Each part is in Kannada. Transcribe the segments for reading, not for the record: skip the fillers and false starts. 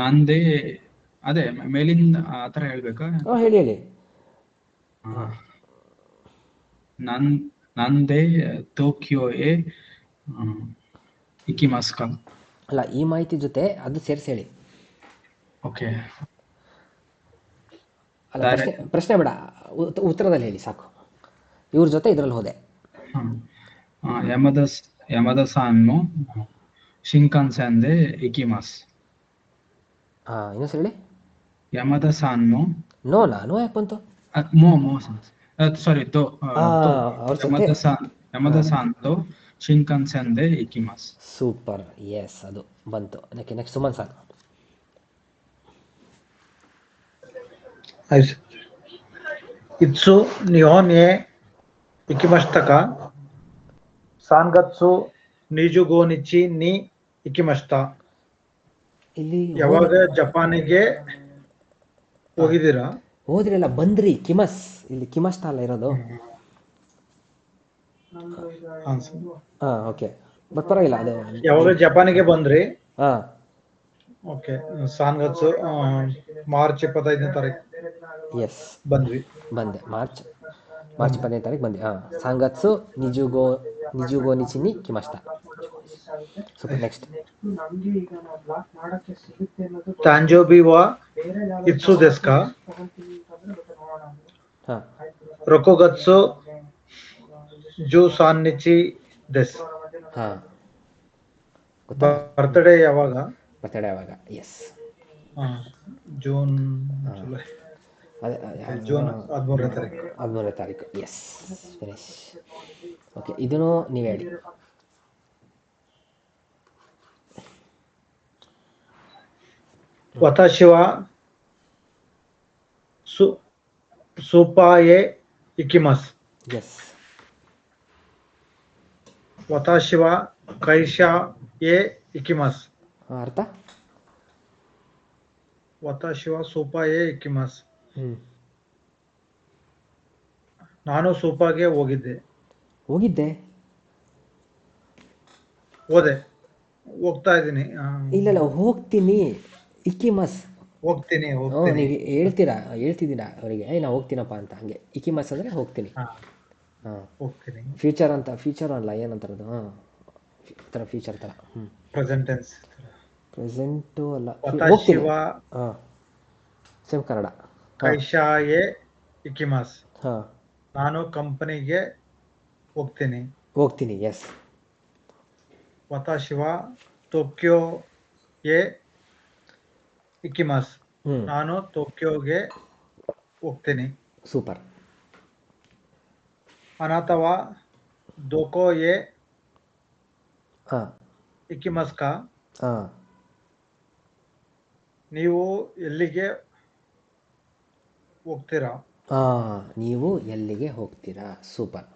ನಂದೇ ಅದೇ ಮೇಲಿಂದ ಆ ಥರ ಹೇಳ್ಬೇಕಾ? ಹಾಂ ಹೇಳಿ ಹೇಳಿ. ಆ, ಹಾಂ ನನ್ ನಂದೇ ಟೋಕಿಯೋ ಎ ಇಕಿಮಾಸ್ಕ. ಅಲ್ಲ, ಈ ಮಾಹಿತಿ ಜೊತೆ ಅದು ಸೇರಿಸಿ ಹೇಳಿ. ಓಕೆ. ಅಲ್ಲ, ಪ್ರಶ್ನೆ ಡೈರೆಕ್ಟ್. ಪ್ರಶ್ನೆ ಬೇಡ, ಉತ್ತರದಲ್ಲಿ ಹೇಳಿ ಸಾಕು. ಇವ್ರ ಜೊತೆ ಇದ್ರಲ್ಲಿ ಹೋದೆ. ಯಮದ ಯಮದ-ಸಾನ್ ಶಿಂಕಾನ್ಸೆನ್ ದೆ ಇಕಿಮಾಸ್. ಹಾಂ, ಇನ್ನೊಂದು ಹೇಳಿ. ಯಮದ-ಸಾನ್ ನೋನಾ? ನೋ ಯಾಕೆ ಬಂತು? ಮೋ ಮೋ ಸಾರಿ ಅವ್ರ ಜೊತೆ. ಯಮದ-ಸಾನ್ ಹಾಂ, ಯಮದ-ಸಾನ್ ಶಿಂಕಾನ್ಸೆನ್ ದೆ ಇಕಿಮಾಸ್. ಸೂಪರ್. ಎಸ್, ಅದು ಬಂತು. ಅದಕ್ಕೆ ನೆಕ್ಸ್ಟ್ ಸುಮನ್ ಸರ್. ಆಯ್ತು. ಇತ್ಸು ನಿಹೋನ್ ಎ ಇಕಿಮಷ್ಟಕ ಸಾನ್ಗತ್ಸು ನಿಜುಗೋನಿಚಿ ನಿ ಇಕಿಮಷ್ಟ. ಇಲ್ಲಿ ಯಾವಾಗ ಜಪಾನಿಗೆ ಹೋಗಿದ್ದೀರಾ? ಹೋದ್ರಲ್ಲ, ಬಂದ್ರಿ ಕಿಮಸ್. ಇಲ್ಲಿ ಕಿಮಸ್ತ ಅಲ್ಲ ಇರೋದು. ಹಾಂ ಸರ್. ಹಾಂ, ಓಕೆ. ಬಟ್ ಪರವಾಗಿಲ್ಲ ಅದು. ಯಾವಾಗ ಜಪಾನಿಗೆ ಬಂದ್ರಿ? ಹಾಂ, ಓಕೆ. ಸಾನ್ಗತ್ಸು ಮಾರ್ಚ್ 25ನೇ ತಾರೀಕು ಎಸ್, ಬಂದ್ವಿ. ಬಂದೆ. ಮಾರ್ಚ್ 15ನೇ ತಾರೀಕು ಬಂದೆ. ಹಾಂ, ಸಾಂಗತ್ಸು ನಿಜುಗೋ ನಿಚಿನಿ ಕಿಮಸ್ತ. ಸೂಪರ್. ನೆಕ್ಸ್ಟ್. ತಾಂಜೋಬಿ ವಾ ಇತ್ಸು ದೆಸ್ಕಾ ಹಾಂ, ರೊಕೊಗತ್ಸು ಜು ಸಾನ್ನಿಚಿ ದೆಸ್. ಹಾಂ, ಗೊತ್ತಾ? ಬರ್ತ್ಡೇ ಯಾವಾಗ? ಬರ್ತಡೇ ಯಾವಾಗ? ಎಸ್. ಜೂನ್ ಹಾಂ, ಜುಲೈ ಅದೇ ಜೂನ್ 13ನೇ ತಾರೀಕು. 13ನೇ ತಾರೀಕು. S, finish. ಓಕೆ, ಇದನ್ನು ನೀವು ಹೇಳಿ. ವತಾಶಿ ವಾ ಸೂಪಾಯೆ ಇಕಿಮಸ್. ಎಸ್. ವತಾಶಿ ವಾ ಕೈಶಾ ಎ ಇಕಿಮಸ್. ಅರ್ಥ? ವತಾಶಿ ವಾ ಸೂಪಾಯೆ ಇಕಿಮಸ್. ಹ್ಞೂ. ನಾನು ಸೂಪಾಗೆ ಹೋಗಿದ್ದೆ. ಹೋಗ್ತಾ ಇದ್ದೀನಿ. ಇಲ್ಲ, ಹೋಗ್ತೀನಿ. ಇಕಿಮಸ್. ಹೋಗ್ತೀನಿ. ನೀವು ಹೇಳ್ತಿದ್ದೀರಾ ಅವರಿಗೆ, ನಾ ಹೋಗ್ತೀನಪ್ಪ ಅಂತ. ಹಂಗೆ ಇಕಿಮಸ್ ಅಂದರೆ ಹೋಗ್ತೀನಿ. ಹಾಂ, ಹೋಗ್ತೀನಿ. ಫ್ಯೂಚರ್ ಅಲ್ಲ, ಏನಂತಾರದು? ಹಾಂ, ಥರ ಫ್ಯೂಚರ್ ಥರ. ಹ್ಞೂ, ಪ್ರೆಸೆಂಟ್ ಟೆನ್ಸ್. ಪ್ರೆಸೆಂಟು ಅಲ್ಲ, ವತಾಶಿ ಹೋಗ್ತೀನಿ. ವಾ ಹಾಂ, ಸೇಮ್ ಕನ್ನಡ. ಕೈಶಾ ಎ ಇಕಿಮಸ್. ಹಾಂ, ನಾನು ಕಂಪನಿಗೆ ಹೋಗ್ತೀನಿ. ಎಸ್. ವತಾಶಿ ವಾ ಟೋಕಿಯೋ ಎ ಇಕಿಮಸ್. ಹ್ಞೂ, ನಾನು ಟೋಕಿಯೋಗೆ ಹೋಗ್ತೀನಿ. ಸೂಪರ್. ಅನಾಥ ವಾ ದೋಕೋ ಎ ಹಾಂ, ಇಕಿಮಸ್ ಕಾ. ಹಾಂ, ನೀವು ಎಲ್ಲಿಗೆ ಹೋಗ್ತೀರಾ? ಹಾಂ, ನೀವು ಎಲ್ಲಿಗೆ ಹೋಗ್ತೀರಾ? ಸೂಪರ್.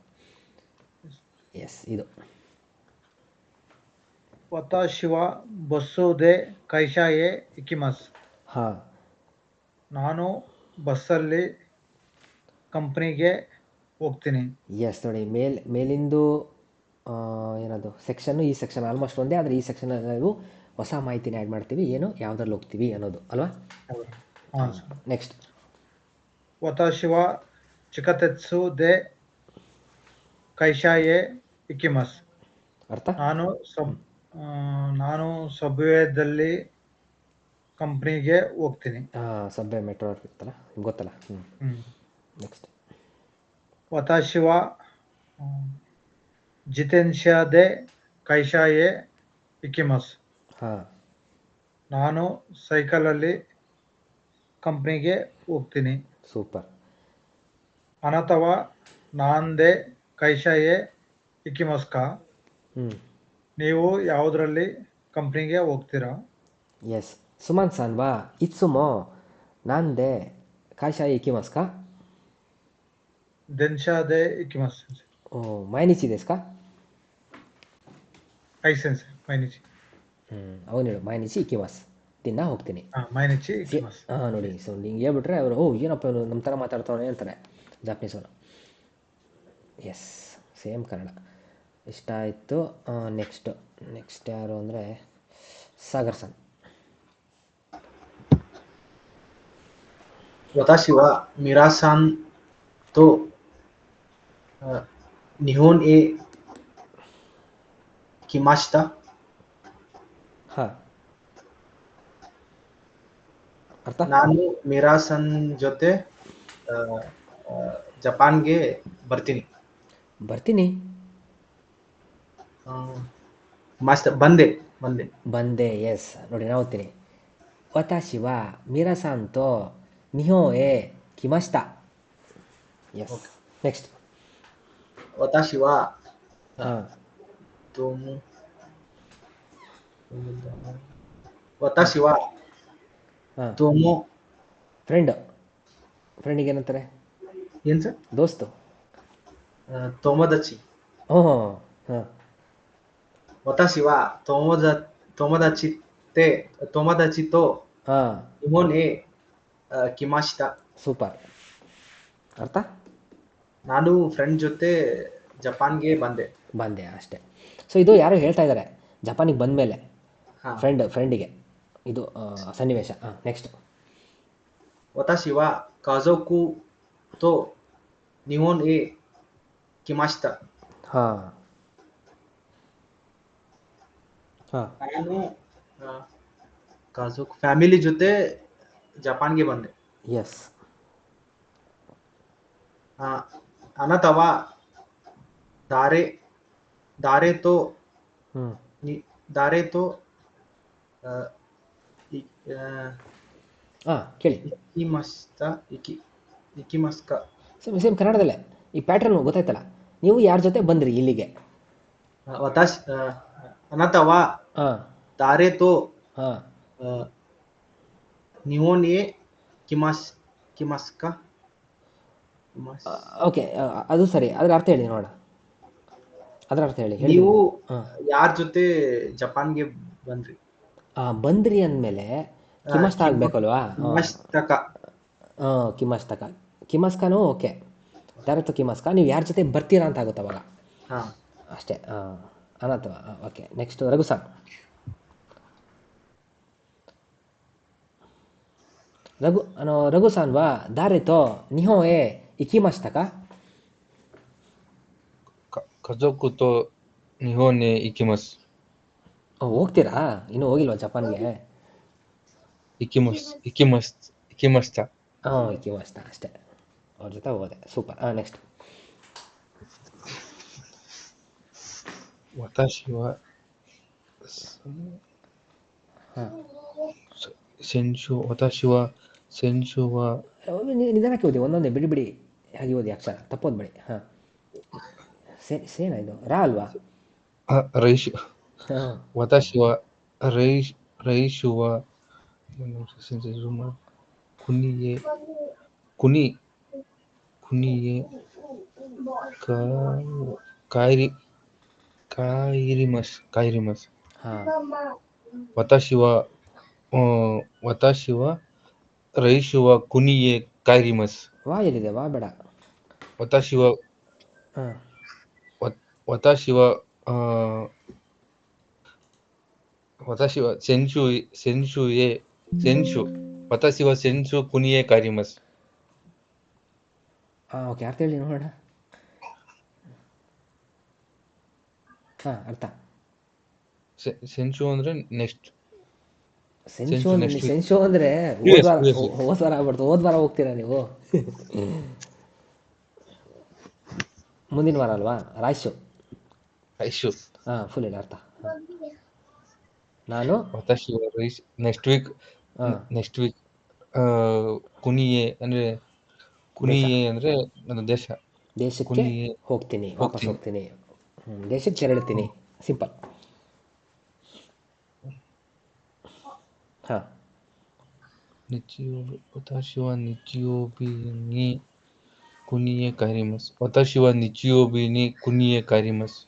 ಎಸ್, ಇದು. ವತಾಶಿ ವಾ ಬಸ್ಸು ದೆ ಕೈಶಾ ಎ ಇಕಿಮಸ್. ಹಾಂ, ನಾನು ಬಸ್ಸಲ್ಲಿ ಕಂಪ್ನಿಗೆ ಹೋಗ್ತೀನಿ. ಎಸ್. ನೋಡಿ, ಮೇಲಿಂದು ಏನದು ಸೆಕ್ಷನ್ನು, ಈ ಸೆಕ್ಷನ್ ಆಲ್ಮೋಸ್ಟ್ ಒಂದೇ. ಆದರೆ ಈ ಸೆಕ್ಷನಲ್ಲಿ ನಾವು ಹೊಸ ಮಾಹಿತಿನ ಆ್ಯಡ್ ಮಾಡ್ತೀವಿ, ಏನು ಯಾವುದ್ರಲ್ಲಿ ಹೋಗ್ತೀವಿ ಅನ್ನೋದು ಅಲ್ವಾ? ಹಾಂ. ನೆಕ್ಸ್ಟ್. ವತಾಶಿ ವಾ ಚಿಕತೆತ್ಸು ದೆ ಕೈಶಾ ಎ ಇಕಿಮಸ್. ಅರ್ಥ? ನಾನು ಸಬ್ವೇದಲ್ಲಿ ಕಂಪ್ನಿಗೆ ಹೋಗ್ತೀನಿ. ಹಾಂ, ಸಬ್ವೆ ಮೆಟ್ರೋ ಇರ್ತಲ್ಲ, ಗೊತ್ತಲ್ಲ. ಹ್ಞೂ. ನೆಕ್ಸ್ಟ್. ವತಾಶಿ ವಾ ಜಿತೆನ್ಶಾ ದೆ ಕೈಶಾ ಎ ಇಕಿಮಸ್. ಹಾಂ, ನಾನು ಸೈಕಲಲ್ಲಿ ಕಂಪ್ನಿಗೆ ಹೋಗ್ತೀನಿ. ಸೂಪರ್. ಅನಾಥ ವಾ ನಾನ್ ದೆ ಕೈಶಾ ಎ ಇಕಿಮಸ್ ಕಾ. ಹ್ಞೂ, ನೀವು ಯಾವುದರಲ್ಲಿ ಕಂಪ್ನಿಗೆ ಹೋಗ್ತೀರಾ? ಎಸ್. ಸುಮನ್ ಸಾನ್ ವಾ ಇತ್ಸುಮೋ ನಾಂದೆ ಕಾಯ್ಶಾಯಿ ಇಕಿಮಸ್ಕಾ. ದೆನ್ಶಾ ದೆ ಇಕಿಮಸ್. ಓ, ಮೈನಿಚಿ ದೇಸ್ಕಾ. ಐಸೆನ್ಸ್ ಮೈನಿಚಿ. ಅವನು ಹೇಳು, ಮೈನಿಚಿ ಇಕಿಮಸ್. ದಿನ ಹೋಗ್ತೀನಿ. ಮೈನಿಚಿ ಇಕಿಮಸ್. ಹಾಂ, ನೋಡಿ. ಸೊ ಹಿಂಗೆ ಹೇಳ್ಬಿಟ್ರೆ ಅವರು, ಏನಪ್ಪ ಇವನು ನಮ್ಮ ಥರ ಮಾತಾಡ್ತಾವನೆ ಅಂತಾರೆ ಜಾಪನೀಸ್ ಅವರು. Yes, same Kannada. ಇಷ್ಟ ಆಯಿತು. ನೆಕ್ಸ್ಟ್ ಯಾರು ಅಂದರೆ ಸಾಗರ್ ಸನ್. ವತಾಶಿ ವ ಮಿರಾಸಾನ್ ತೋ ನಿಹೋನ್ ಎ ಕಿಮಾಶಿತಾ. ಹಾಂ, ಅರ್ಥ? ನಾನು ಮಿರಾಸನ್ ಜೊತೆ ಆ, ಆ, ಜಪಾನ್ಗೆ ಬರ್ತೀನಿ. ಬರ್ತೀನಿ. ಮಸ್ತ್ ಬಂದೆ ಬಂದೆ. ಬಂದೆ, ಎಸ್. ನೋಡಿ ನಾನು ಓದ್ತೀನಿ. ವತಾಶಿ ವ ಮಿರಾಸಾನ್ ತೋ ನಿಹೋನ್ ಎ ಕಿಮಾಶಿತಾ. ಎಸ್. Okay. ನೆಕ್ಸ್ಟ್. ವತಾಶಿ ವ ಹಾಂ, ತುಮ್ ವತಾಶಿ ವ ಹಾಂ. ತುಮೋ ಫ್ರೆಂಡಿಗೆ ಏನಂತಾರೆ? ಏನ್ ಸರ್? ದೋಸ್ತು. ತೊಮೊದಚಿ. ಓಹೋ, ಹಾಂ. ವತಾಶಿ ವ ತೊಮೊದಚಿ ತೇ ತೊಮೊದಚಿ ತೋ ಹಾಂ, ನಿಹೋನ್ ಎ ಕಿಮಾಶಿತಾ. ಸೂಪರ್. ಅರ್ಥ? ನಾನು ಫ್ರೆಂಡ್ ಜೊತೆ ಜಪಾನ್ಗೆ ಬಂದೆ. ಬಂದೆ, ಅಷ್ಟೇ. ಸೊ ಇದು ಯಾರೋ ಹೇಳ್ತಾ ಇದ್ದಾರೆ ಜಪಾನಿಗೆ ಬಂದಮೇಲೆ ಹಾ. ಫ್ರೆಂಡಿಗೆ ಇದು ಸನ್ನಿವೇಶ. ಹಾಂ, ನೆಕ್ಸ್ಟ್. ವತಾಶಿ ವ ಕಾಜೋಕು ತೋ ನಿಹೋನ್ ಎ ಕಿಮಾಶಿತಾ. ಹಾಂ, ಹಾಂ. ನಾನು ಕಾಜೋಕು ಫ್ಯಾಮಿಲಿ ಜೊತೆ ಜಪಾನ್ಗೆ ಬಂದೆ. ಎಸ್. ಅನತವ ದಾರೆ ದಾರೆ ತೋ ಹ್ಞೂ. ದಾರೆ ತೋ ಹಾಂ, ಕೇಳಿ. ಇಕಿಮಸ್ಕ. ಸೇಮ್ ಕನ್ನಡದಲ್ಲೇ ಈ ಪ್ಯಾಟ್ರನ್ ಗೊತ್ತಾಯ್ತಲ್ಲ. ನೀವು ಯಾರ ಜೊತೆ ಬಂದ್ರಿ ಇಲ್ಲಿಗೆ? ವತಾಶಿ ಅನತವ ಹಾಂ, ದಾರೆ ತೋ ಹಾಂ. ನಿಹೋನ್ ಎ ಕಿಮಸ್ಕ. ಓಕೆ, ಅದು ಸರಿ. ಅದ್ರ ಅರ್ಥ ಹೇಳಿ ನೋಡೋಣ. ಅದರ ಅರ್ಥ ಹೇಳಿ. ನೀವು ಹಾಂ, ಯಾರ ಜೊತೆ ಜಪಾನ್ಗೆ ಬಂದ್ರಿ? ಬಂದ್ರಿ ಅಂದಮೇಲೆ ಕಿಮಸ್ತ ಆಗಬೇಕಲ್ವಾ? ಕಿಮಸ್ತಕ. ಹಾಂ, ಕಿಮಸ್ತಕ. ಕಿಮಸ್ಕನೂ ಓಕೆ. ಡೈರೆಕ್ಟ್ ಕಿಮಸ್ಕ. ನೀವು ಯಾರ ಜೊತೆ ಬರ್ತೀರಾ ಅಂತ ಆಗುತ್ತೆ ಅವಾಗ. ಹಾ. ಅಷ್ಟೇ. ಅನಂತವ. ಓಕೆ, ನೆಕ್ಸ್ಟ್ ರಘು ಸಾನ್ ವಾ ದಾರೆ ತೋ ನಿಹೋನ್ ಎ ಇಕಿಮಾಶಿತಾ. ಕಜೋಕು ತೋ ನಿಹೋನ್ ಎ ಇಕಿಮಸ್. ಹೋಗ್ತೀರಾ? ಇನ್ನೂ ಹೋಗಿಲ್ವಾ ಜಪಾನ್ಗೆ? ಇಕಿಮಸ್ತಾ. ಹಾಂ, ಇಕಿಮಾಶಿತಾ ಅಷ್ಟೇ. ಅವ್ರ ಜೊತೆ ಹೋದೆ. ಸೂಪರ್. ನೆಕ್ಸ್ಟ್. ವತಾಶಿ ವ ಹಾಂ, ವತಾಶಿ ವ ಸೆನ್ಶು ವ ನಿಧಾನಕ್ಕೆ ಓದಿ, ಒಂದೊಂದೇ ಬಿಡಿ ಹಾಗೆ ಓದಿ, ಅಕ್ಷರ ತಪ್ಪೋದು ಬೇಡಿ. ಹಾಂ, ಸೇನಾ ಇದು? ರಾ ಅಲ್ವಾ? ರೈಶು. ಹಾಂ, ವತಾಶಿ ವ ರೈಶು ವ ಕುನಿಯೆ ಕಾಯಿರಿಮಸ್. ಹಾಂ. ವತಾಶಿ ವ ರೈಶು ವ ಕುನಿಯೆ ಕಾಯಿರಿಮಸ್. ವಾ ಎಲ್ಲಿದೆ? ವಾ ಬೇಡ. ವತಾಶಿ ವ ಹಾಂ, ವತಾಶಿ ವ ಸೆನ್ಶು ವತಾಶಿ ವ ಸೆನ್ಶು ಕುನಿಯೆ ಕಾಯಿರಿಮಸ್. ಹಾಂ, ಓಕೆ. ಅರ್ಥ ಹೇಳಿ ನೋಡೋಣ. ಹಾಂ, ಅರ್ಥ. ಸೆನ್ಶು ಅಂದ್ರೆ ನೆಕ್ಸ್ಟ್. ಸೆನ್ಶೋ ಅಂದರೆ ಹೋದ ವಾರ ಆಗ್ಬಿಡ್ತು. ಹೋದ ವಾರ ಹೋಗ್ತೀರಾ ನೀವು? ಮುಂದಿನ ವಾರ ಅಲ್ವಾ? ರಾಯ್ಶು. ಹಾಂ, ಫುಲ್ ಹೇಳಿ ಅರ್ಥ. ನಾನು ವತಾಶಿ ವ ರೈಶ್ ನೆಕ್ಸ್ಟ್ ವೀಕ್ ಕುನಿಯೆ ಅಂದ್ರೆ ನನ್ನ ದೇಶಕ್ಕೆ ಹೋಗ್ತೀನಿ, ವಾಪಸ್ ಹೋಗ್ತೀನಿ. ದೇಶಕ್ಕೆ ತೆರಳುತ್ತೀನಿ. ಸಿಂಪಲ್. ಹಾಂ. ವತಾಶಿ ವ ನಿಚಿಯೋಬಿ ನಿ ಕುನಿಯೆ ಕಾಯಿರಿಮಸ್. ವತಾಶಿ ವ ನಿಚಿಯೋಬಿ ನಿ ಕುನಿಯೆ ಕಾಯಿರಿಮಸ್.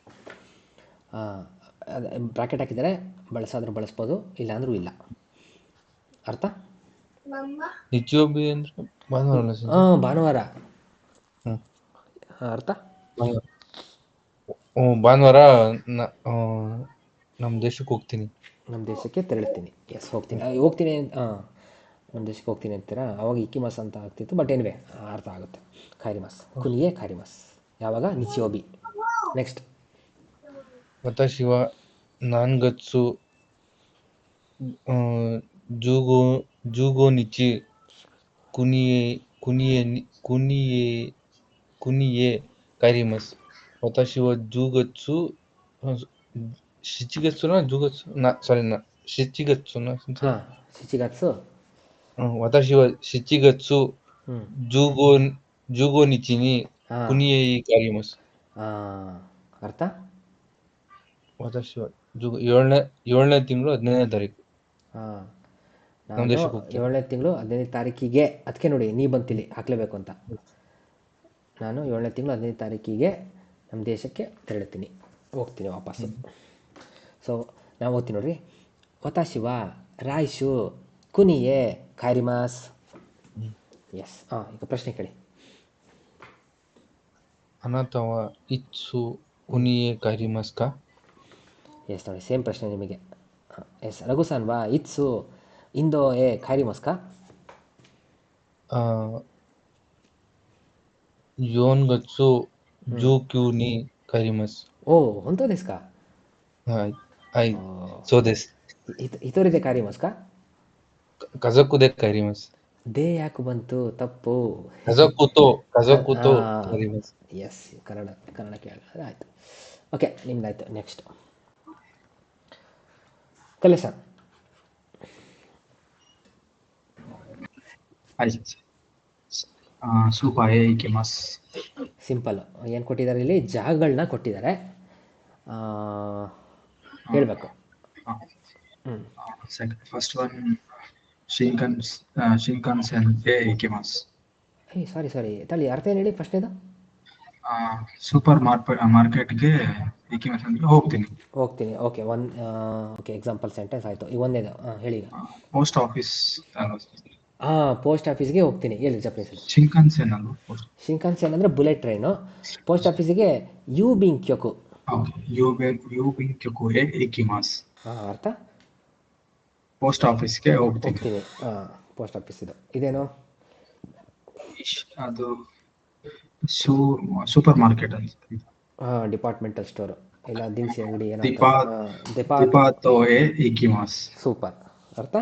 ಬ್ರಾಕೆಟ್ ಹಾಕಿದರೆ ಬಳಸಾದ್ರೂ ಬಳಸ್ಬೋದು, ಇಲ್ಲ ಅಂದ್ರೂ ಇಲ್ಲ. ಅರ್ಥ? ನಿಚಿಯೋಬಿ ಅಂದ್ರೆ ಭಾನುವಾರ. ಹಾಂ, ಭಾನುವಾರ. ಅರ್ಥ? ಭಾನುವಾರ ನಮ್ಮ ದೇಶಕ್ಕೆ ಹೋಗ್ತೀನಿ. ನಮ್ಮ ದೇಶಕ್ಕೆ ತೆರಳುತ್ತೀನಿ. ಎಸ್, ಹೋಗ್ತೀನಿ. ನಮ್ಮ ದೇಶಕ್ಕೆ ಹೋಗ್ತೀನಿ ಅಂತೀರಾ, ಅವಾಗ ಇಕಿಮಸ್ ಅಂತ ಆಗ್ತಿತ್ತು. ಬಟ್ ಎನಿವೆ ಅರ್ಥ ಆಗುತ್ತೆ. ಖೈರಿಮಸ್, ಕುನಿಯೆ ಖೈರಿಮಸ್. ಯಾವಾಗ? ನಿಚಿಯೋಬಿ. ನೆಕ್ಸ್ಟ್. ವತಾಶಿ ವ ನಾನ್ಗತ್ಸು ಜೂಗೋ ಜೂಗೋ ನಿಚಿ ಕುನಿಯೆ ಕುನಿಯೆ ಕುನಿಯೆ ಕುನಿಯೆ ಕೈರಿಮಸ್. ವತಾಶಿ ವ ಜೂಗತ್ಸು ಶಿಚಿಗತ್ಸುನ ಜೂಗತ್ಸು ಸಾರಿ ಶಿಚಿಗತ್ಸುನ ಹಾಂ, ಶಿಚಿಗತ್ಸು. ವತಾಶಿ ವ ಶಿಚಿಗತ್ಸು ಹ್ಞೂ ಜೂಗೋ ಜೂಗೋ ನಿಚಿನಿ ಹಾಂ ಕುನಿಯೆ ಕೈರಿಮಸ್. ಅರ್ಥ? ವತಾಶಿ ವ ಏಳನೇ ತಿಂಗಳು 15ನೇ ತಾರೀಕು ಹಾಂ, ನಮ್ಮ ನಾನು ದೇಶಕ್ಕೆ ಹೋಗ್ತೀನಿ. 7ನೇ ತಿಂಗಳು 15ನೇ ತಾರೀಕಿಗೆ, ಅದಕ್ಕೆ ನೋಡಿ ನೀ ಬಂತಿಲ್ಲಿ ಹಾಕ್ಲೇಬೇಕು ಅಂತ. ನಾನು 7ನೇ ತಿಂಗಳು 15ನೇ ತಾರೀಕಿಗೆ ನಮ್ಮ ದೇಶಕ್ಕೆ ತೆರಳುತ್ತೀನಿ, ಹೋಗ್ತೀನಿ ವಾಪಸ್ಸು. ಸೊ ನಾವು ಓದ್ತೀನಿ ನೋಡ್ರಿ. ವತಾಶಿ ವ ರಾಯ್ಶು ಕುನಿಯೆ ಖೈರಿಮಸ್. ಎಸ್. ಈಗ ಪ್ರಶ್ನೆ ಕೇಳಿ. ಅನಾಥವ ಇತ್ಸು ಕುನಿಯೆ ಕೈರಿಮಸ್ ಕಾ? ಎಸ್ ನೋಡಿ, ಸೇಮ್ ಪ್ರಶ್ನೆ ನಿಮಗೆ. ಎಸ್. ರಘುಸಾನ್ ವಾ ಇತ್ಸು ಇಂದೋ ಎ ಖೈರಿಮಸ್ ಕಾ? ಯೋನ್ಗತ್ಸು ಜೂ ಕ್ಯೂ ನಿ ಕೈರಿಮಸ್. ಓ ಹೊಂತೋ ದೇಸ್ ಕಾ? ಐ ಸೋ ದೇಸ್ ಹಿತೋರಿದೆ ಖೈರಿಮಸ್ ಕಾ? ಕಜಕುದೆ ಕೈರಿಮಸ್. ದೇ ಯಾಕೆ ಬಂತು? ತಪ್ಪು. ಕಜಕುತೋ ಕೈರಿಮಸ್. ಎಸ್, ಕನ್ನಡ ಕೇಳ ಆಯಿತು. ಓಕೆ, ನಿಮ್ದಾಯ್ತು. ನೆಕ್ಸ್ಟ್ ಕಲೇಶ. ಸೂಪಾಯೆ ಇಕಿಮಸ್. ಸಿಂಪಲ್. ಏನು ಕೊಟ್ಟಿದ್ದಾರೆ ಇಲ್ಲಿ? ಜಾಗಗಳನ್ನ ಕೊಟ್ಟಿದ್ದಾರೆ, ಹೇಳಬೇಕು. ಫಸ್ಟ್ ಒನ್ ಶಿಂಕನ್ಸೆನ್ ಎ ಇಕಿಮಸ್. ಸಾರಿ ತಳಿ ಅರ್ಥ ಏನು ಹೇಳಿ ಫಸ್ಟ್ನೇದು? ಸೂಪರ್ ಮಾರ್ಕೆಟ್ಗೆ ಇಕಿಮಸ್ ಅಂದ್ರೆ ಹೋಗ್ತೀನಿ. ಓಕೆ. ಓಕೆ, ಎಕ್ಸಾಂಪಲ್ ಸೆಂಟೆನ್ಸ್ ಆಯಿತು. ಈ ಒಂದೇದು ಹೇಳಿ ಈಗ. ಪೋಸ್ಟ್ ಆಫೀಸ್ ಪೋಸ್ಟ್ ಆಫೀಸ್ಗೆ ಹೋಗ್ತೀನಿ ಹೇಳಿ ಜಪನೀಸಲ್ಲಿ. ಶಿಂಕನ್ಸೆನ್ ಅಲ್ವಾ? ಶಿಂಕಾನ್ಸೆನ್ ಅಂದರೆ ಬುಲೆಟ್ ಟ್ರೈನು. ಪೋಸ್ಟ್ ಆಫೀಸಿಗೆ ಯು ಬಿಂಗ್ ಕ್ಯೋಕು. ಯುಬಿಂಕ್ಯೊಕು ಎ ಇಕಿಮಸ್. ಅರ್ಥ? ಪೋಸ್ಟ್ ಆಫೀಸ್ಗೆ ಹೋಗ್ತೀನಿ. ಪೋಸ್ಟ್ ಆಫೀಸ್ ಇದೇನು? ಅದು ಸೂಪರ್ ಮಾರ್ಕೆಟ್ ಅಂತ. ಡಿಪಾರ್ಟ್ಮೆಂಟಲ್ ಸ್ಟೋರು ಇಲ್ಲ ದಿನಸಿ ಅಂಗಡಿ ಏನೋ. ದಿಪಾತೋ ಎ ಇಕಿಮಸ್. ಸೂಪರ್. ಅರ್ಥ?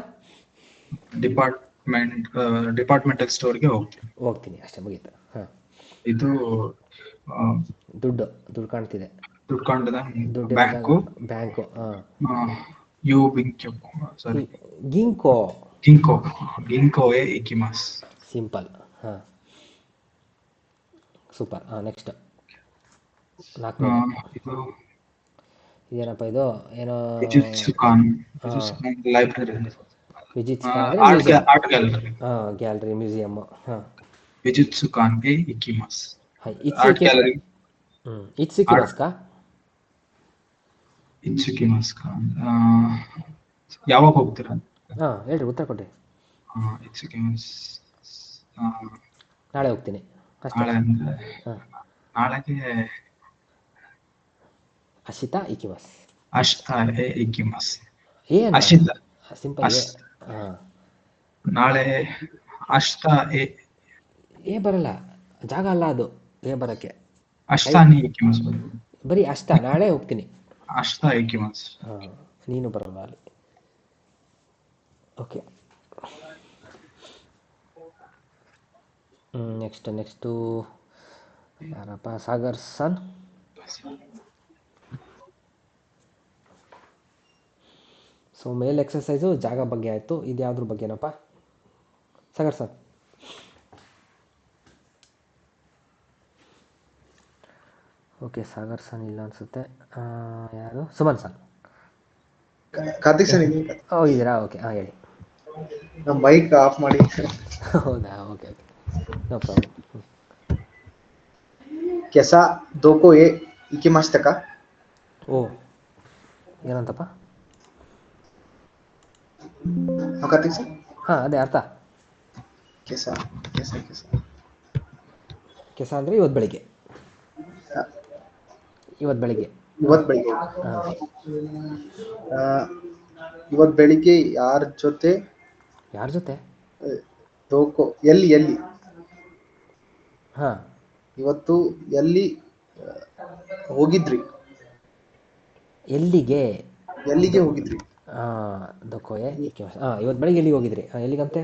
ಡಿಪಾರ್ಟ್ಮೆಂಟಲ್ ಸ್ಟೋರ್ಗೆ ಹೋಗ್ತೀನಿ ಅಷ್ಟೇ, ಮುಗೀತು. ಇದು ದುಡ್ಡು ಕಾಣ್ತಿದೆ. ದುಡ್ಡು ಕಾಣ್ತದ? ಬ್ಯಾಂಕು. ಸಾರಿ, ಗಿಂಕೋ ಎ ಇಕಿಮಸ್. ಸಿಂಪಲ್. ಸೂಪರ್. ನೆಕ್ಸ್ಟ್ ಇದೇನಪ್ಪ ಇದು? ಏನೋ ಲೈಬ್ರರಿ, ಆರ್ಟ್ ಗ್ಯಾಲರಿ, ಮ್ಯೂಸಿಯಮ್. ವಿಜಿತ್ಸುಕಾನ್ಗೆ ಇಕಿಮಸ್. ಇಟ್ಸುಕಿಮಸ್ ಯಾವಾಗ ಹೋಗ್ತೀರಾ? ಹೇಳ್ರಿ, ಉತ್ತರ ಕೊಡ್ರಿ. ಇಟ್ಸುಕಿಮಸ್ ನಾಳೆ ಹೋಗ್ತೀನಿ ಅಷ್ಟೇ. ನಾಳೆಗೆ ಅಶಿತಾ ಇಕಿಮಸ್. ಅಷ್ಟ ಎ ಇಕಿಮಸ್. ಏನು ಅಶಿತ ಸಿಂಪಲ್. ನಾಳೆ ಅಷ್ಟ ಏ ಬರಲ್ಲ, ಜಾಗ ಅಲ್ಲ ಅದು ಏ ಬರಕ್ಕೆ. ಅಷ್ಟಾನಿ ಇಕಿಮಸ್ ಬರೀ ಅಷ್ಟ. ನಾಳೆ ಹೋಗ್ತೀನಿ ಅಷ್ಟ ಇಕಿಮಸ್. ನೀನು ಬರಲ್ಲ ಅಲ್ಲಿ. ಓಕೆ. ನೆಕ್ಸ್ಟು ಯಾರಪ್ಪ? ಸಾಗರ್ ಸನ್. ಸೊ ಮೇಲ್ ಎಕ್ಸಸೈಸು ಜಾಗ ಬಗ್ಗೆ ಆಯಿತು. ಇದು ಯಾವುದ್ರ ಬಗ್ಗೆನಪ್ಪ? ಸಾಗರ್ ಸನ್. ಓಕೆ, ಸಾಗರ್ ಸನ್ ಇಲ್ಲ ಅನಿಸುತ್ತೆ. ಯಾರು? ಸುಮನ್ ಸನ್. ಕಾರ್ತಿಕ್ ಸರ್ ಹೋಗಿದ್ದೀರಾ? ಓಕೆ, ಹೇಳಿ. ನಮ್ಮ ಮೈಕ್ ಆಫ್ ಮಾಡಿ. ಹೌದಾ? Okay, no problem. ಕೆಸ ದೋಕೋ ಎ ಇಕಿಮಾಸ್ತಕ. ಓ, ಏನಂತಪ್ಪ? ಕಾರ್ತಿಕ್ ಸರ್. ಅದೇ ಅರ್ಥ. ಕೆಸ ಅಂದರೆ ಇವತ್ತು ಬೆಳಿಗ್ಗೆ. ಇವತ್ತು ಬೆಳಿಗ್ಗೆ ಯಾರ ಜೊತೆ ದೋಕೋ ಎಲ್ಲಿ ಎಲ್ಲಿ ಹಾಂ ಇವತ್ತು ಎಲ್ಲಿ ಹೋಗಿದ್ರಿ ಎಲ್ಲಿಗೆ ಎಲ್ಲಿಗೆ ಹೋಗಿದ್ರಿ ದೊಕ್ಕೋಯೆ ಇವತ್ತು ಬೆಳಿಗ್ಗೆ ಎಲ್ಲಿಗೆ ಹೋಗಿದ್ರಿ ಎಲ್ಲಿಗಂತೆ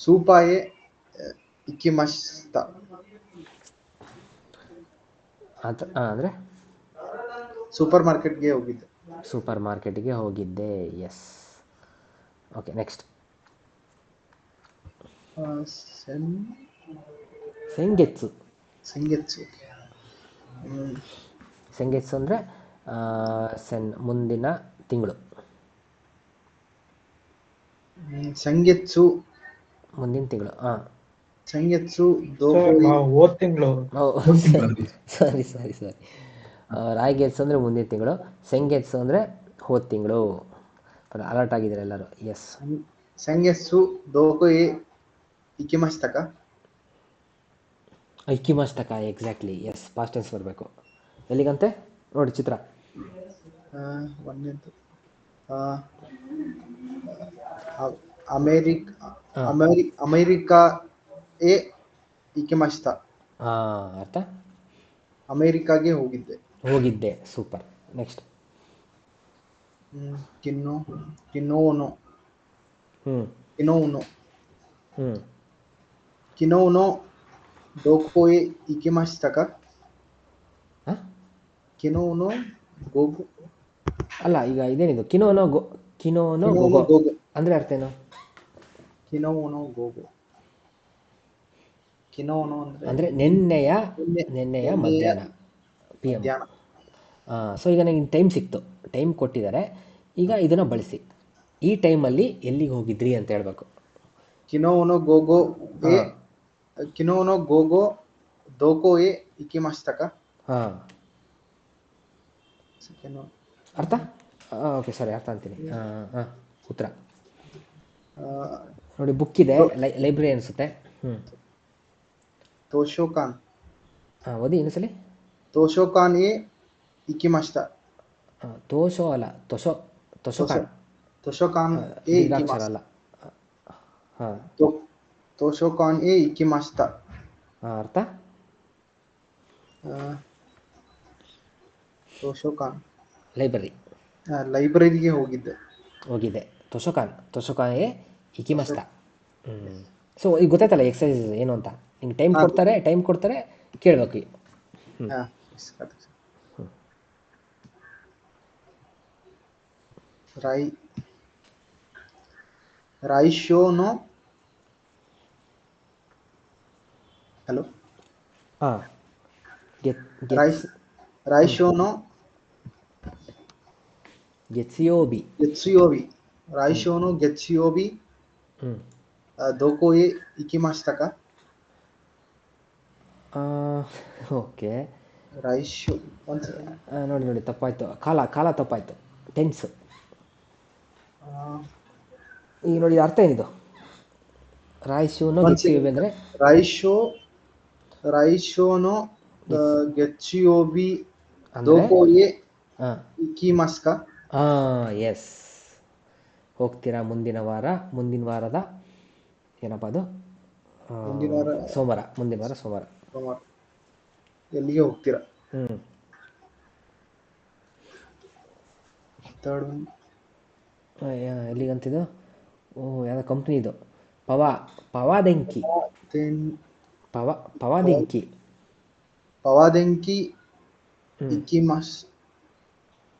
ಸೂಪಾಯೆ ಇಕಿಮಸ್ತ ಅಂದರೆ ಸೂಪರ್ ಮಾರ್ಕೆಟ್ಗೆ ಹೋಗಿದ್ದೆ ಸೂಪರ್ ಮಾರ್ಕೆಟ್ಗೆ ಹೋಗಿದ್ದೆ. ಎಸ್. Okay, next. ಸೆಂಗೆತ್ಸು. ಸಂಗೆತ್ಸು ಸೆಂಗೆತ್ಸು ಅಂದರೆ ಮುಂದಿನ ತಿಂಗಳು. ಸಂಗೆತ್ಸು ಮುಂದಿನ ತಿಂಗಳು. ಸಂಗೆತ್ಸು ಹೋದ್ ತಿಂಗಳು. ಸಾರಿ ರಾಯ್ಗೆತ್ಸು ಅಂದರೆ ಮುಂದಿನ ತಿಂಗಳು, ಸೆಂಗೆತ್ಸು ಅಂದರೆ ಹೋದ ತಿಂಗಳು. ಅಲರ್ಟ್ ಆಗಿದ್ದಾರೆ ಎಲ್ಲರೂ. ಎಸ್. ಸಂಗೆತ್ಸು ದೋಕೋ ಎ ಇಕಿಮಸ್ತಕ. ಇಕಿಮಸ್ತಕ, ಎಕ್ಸಾಕ್ಟ್ಲಿ. ಎಸ್, ಪಾಸ್ಟ್ ಟೆನ್ಸ್ ಬರಬೇಕು. ಎಲ್ಲಿಗಂತೆ ನೋಡಿ ಚಿತ್ರ. ಒಂದೇದು ಅಮೆರಿಕಾ ಎ ಇಕಿಮಸ್ತ. ಅರ್ಥ? ಅಮೆರಿಕಾಗೆ ಹೋಗಿದ್ದೆ. ಸೂಪರ್. ನೆಕ್ಸ್ಟ್. ಕಿನೋನೋ ದೋಕೋ ಎ ಇಕಿಮಸ್ತಕ. ಕಿನೋನೋ ಗೋಗೋ ಅಲ್ಲ, ಈಗ ಇದೇನಿದು ಕಿನೋನೋ ಗೋಗೋ ಅಂದರೆ ಅರ್ಥ ಏನು? ಕಿನೋನೋ ಗೋಗೋ ಅಂದರೆ ನೆನ್ನೆಯ ಮಧ್ಯಾಹ್ನ, PM. ಸೊ ಈಗ ನನಗೆ ಟೈಮ್ ಸಿಕ್ತು, ಟೈಮ್ ಕೊಟ್ಟಿದ್ದಾರೆ. ಈಗ ಇದನ್ನು ಬಳಸಿ ಈ ಟೈಮಲ್ಲಿ ಎಲ್ಲಿಗೆ ಹೋಗಿದ್ರಿ ಅಂತ ಹೇಳ್ಬೇಕು. ಕಿನೋನೋ ಗೋಗೋ ದೋಕೋ ಎ ಇಕಿಮಸ್ತಕ. ಅರ್ಥ? ಓಕೆ, ಸರಿ, ಅರ್ಥ ಅಂತೀನಿ. ಉತ್ತರ ನೋಡಿ, ಬುಕ್ ಇದೆ, ಲೈಬ್ರರಿ ಅನಿಸುತ್ತೆ. ತೋಶೋಕಾನ್. ಓದಿ ಇನ್ನೊಂದ್ಸಲಿ. ತೋಶೋಕಾನ್ ಎ ಇಕಿಮಸ್ತ. ತೋಶೋ ಅಲ್ಲ, ತೊಶೋಕಾನ್. ತೋಶೋಕಾನ್ ಎ ದೀರ್ಘಾಕ್ಷರ ಅಲ್ಲ. ತೋಶೋಕಾನ್ ಎ ಇಕಿಮಸ್ತ. ಅರ್ಥ? ತೋಶೋಕಾನ್ ಲೈಬ್ರರಿಗೆ ಹೋಗಿದ್ದೆ. ತೊಶೋಕಾನ್ ಎ ಇಕಿಮಸ್ತ. ಸೊ ಈಗ ಗೊತ್ತಾಯ್ತಲ್ಲ ಎಕ್ಸಸೈಸ್ ಏನು ಅಂತ. ನಿಂಗೆ ಟೈಮ್ ಕೊಡ್ತಾರೆ ಕೇಳಬೇಕು. ರೈಶೋನೋ ಹಲೋ ರೈಶೋನೋ ಗೆತ್ಸಿಯೋಬಿ. ರೈಶೋನೋ ಗೆತ್ಸಿಯೋಬಿ ದೋಕೋ ಎ ಇಕಿಮಸ್ತಕ. ಓಕೆ, ರೈಶೋ ನೋಡಿ ತಪ್ಪಾಯ್ತು. ಕಾಲ ತಪ್ಪಾಯ್ತು. ಟೆನ್ಸ್. ಈಗ ನೋಡಿ, ಅರ್ಥ ಏನಿದು? ರಾಯ್ಶೋನೋ ಗೆತ್ಸಿಯೋಬಿ ಅಂದರೆ ರೈಶೋನೋ ಗೆತ್ಸಿಯೋಬಿ ದೋಕೋ ಎ ಇಕಿಮಸ್ಕ. ಎಸ್, ಹೋಗ್ತೀರಾ ಮುಂದಿನ ವಾರದ ಏನಪ್ಪ ಅದು? ಮುಂದಿನ ವಾರ ಸೋಮವಾರ. ಎಲ್ಲಿಗೆ ಹೋಗ್ತೀರಾ? ಎಲ್ಲಿಗಂತಿದು? ಯಾವ್ದೋ ಕಂಪ್ನಿ ಇದು. ಪವಾದೆಂಕಿ.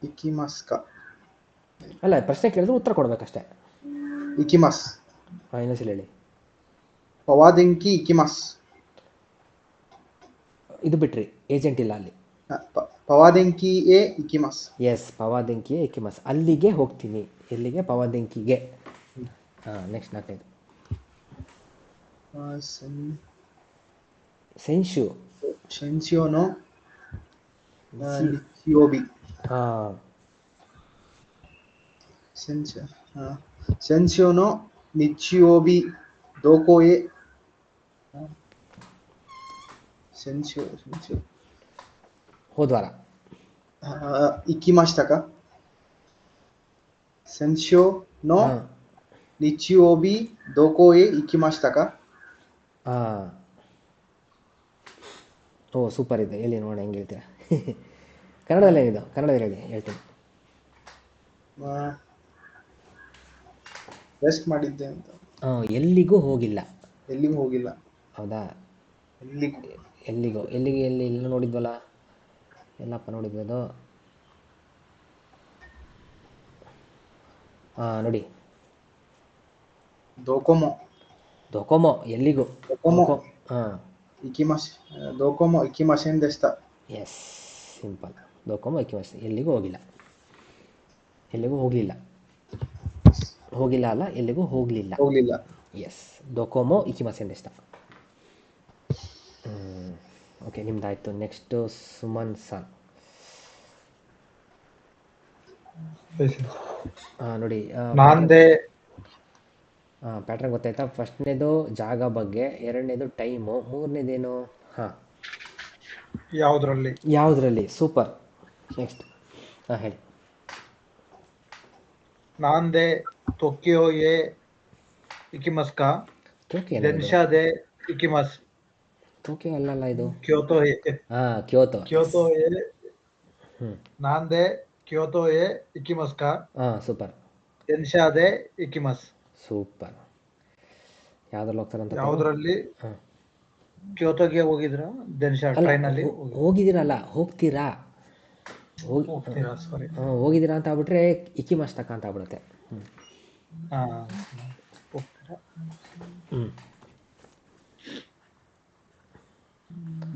ಇಕಿಮಸ್ಕ. ಅಲ್ಲ, ಪ್ರಶ್ನೆ ಕೇಳಿದ್ರೆ ಉತ್ತರ ಕೊಡ್ಬೇಕಷ್ಟೇ. ಇಕಿಮಸ್. ಇನ್ನೊಂದ್ಸಲ ಹೇಳಿ. ಪವಾದೆಂಕಿ ಇಕಿಮಸ್. ಇದು ಬಿಟ್ರಿ, ಏಜೆಂಟ್ ಇಲ್ಲ ಅಲ್ಲಿ. ಪವಾದೆಂಕಿ ಎ ಇಕಿಮಸ್. ಎಸ್, ಪವಾದೆಂಕಿ ಎ ಇಕಿಮಸ್. ಅಲ್ಲಿಗೆ ಹೋಗ್ತೀನಿ. ಎಲ್ಲಿಗೆ? ಪವಾದೆಂಕಿಗೆ. ನೆಕ್ಸ್ಟ್ 4ನೇದು. ಸೆನ್ಶಿಯೋನೋ ನಿಚಿಯೋಬಿ. ಸೆನ್ಶಿಯೋನೋ ನಿಚಿಯೋಬಿ ದೋಕೋ ಎ ಹೋದ್ವಾರ. ಇಕಿಮಸ್ತಕ. ಸೆನ್ಶಿಯೋನೋ ನಿಚಿಯೋಬಿ ದೋಕೋಯೆ ಇಕಿಮಾಸ್ತಾ ಕಾ? ಹಾಂ, ಓ ಸೂಪರ್ ಇದೆ, ಹೇಳಿ ನೋಡೋಣ ಹೆಂಗೆ ಹೇಳ್ತೀರಾ. ಕನ್ನಡದಲ್ಲಿ ಏನಿದು, ಕನ್ನಡದಲ್ಲಿ ಹೇಳಿ, ಹೇಳ್ತೀನಿ. ರೆಸ್ಟ್ ಮಾಡಿದ್ದೆ ಅಂತ. ಎಲ್ಲಿಗೂ ಹೋಗಿಲ್ಲ. ಎಲ್ಲಿಗೂ ಹೋಗಿಲ್ಲ. ಹೌದಾ, ಎಲ್ಲಿಗೂ. ಎಲ್ಲಿ ನೋಡಿದ್ವಲ್ಲ, ಎಲ್ಲಪ್ಪ ನೋಡಿದ್ವಿ ಅದು. ನೋಡಿ, ದೊಕೊಮೊ ಎಲ್ಲಿಗೂ. ದೊಕೊಮೊ ಹಾಂ, ದೊಕೊಮೊ ಇಕಿಮಾಸೆನ್ ದೆಸ್ತಾ. S, simple. ದೊಕೊಮೊ ಇಕಿಮಾಸ್, ಎಲ್ಲಿಗೂ ಹೋಗಿಲ್ಲ. ಎಲ್ಲಿಗೂ ಹೋಗಲಿಲ್ಲ. ಹೋಗಿಲ್ಲ ಅಲ್ಲ, ಎಲ್ಲಿಗೂ ಹೋಗಲಿಲ್ಲ. ಎಸ್, ದೊಕೊಮೊ ಇಕಿಮಾಸೆನ್ ದೆಸ್ತಾ. ಓಕೆ, ನಿಮ್ದಾಯ್ತು. Next Suman sir. ನೋಡಿ, ನಾಂದೆ ಪ್ಯಾಟ್ರನ್ ಗೊತ್ತಾಯ್ತಾ? ಫಸ್ಟ್ನೇದು ಜಾಗ ಬಗ್ಗೆ, ಎರಡನೇದು ಟೈಮು, ಮೂರನೇದೇನು? ಹಾಂ, ಯಾವುದರಲ್ಲಿ. ಸೂಪರ್. ನೆಕ್ಸ್ಟ್ ಹೇಳಿ. ನಾಂದೆ ಟೋಕಿಯೋಗೆ ಇಕಿಮಸ್ಕಾ? ಟೋಕಿಯೋ ದೆನ್ಶಾದೆ ಇಕಿಮಸ್. ಟೋಕಿಯೋ ಅಲ್ಲಲ್ಲ ಇದು. ಕ್ಯೋತೋಗೆ. ಕ್ಯೋತೋ. ಕ್ಯೋತೋಗೆ. ಹ್ಞೂ, ನಾಂದೆ ಕ್ಯೋತೋಗೆ ಇಕಿಮಸ್ಕಾ? ಸೂಪರ್. ದೆನ್ಶಾದೆ ಇಕಿಮಸ್. ಸೂಪರ್. ಯಾವ್ದ್ರಲ್ಲಿ ಹೋಗ್ತಾರಂತ? ಯಾವುದರಲ್ಲಿ? ಹಾಂ, ಕ್ಯೋತೋಗೆ ಹೋಗಿದ್ರಾ? ದೆನ್ಶಾ ಅಲ್ಲ, ಟ್ರೈನಲ್ಲಿ ಹೋಗಿದ್ದೀರಲ್ಲ, ಹೋಗ್ತೀರಾ. ಹೋಗ್ತೀರಾ? ಸಾರಿ. ಹೋಗಿದ್ದೀರಾ ಅಂತ ಆಗ್ಬಿಟ್ರೆ ಇಕಿಮಸ್ತಕ ಅಂತ ಆಗ್ಬಿಡುತ್ತೆ. ಹೋಗ್ತೀರಾ? ಹ್ಞೂ,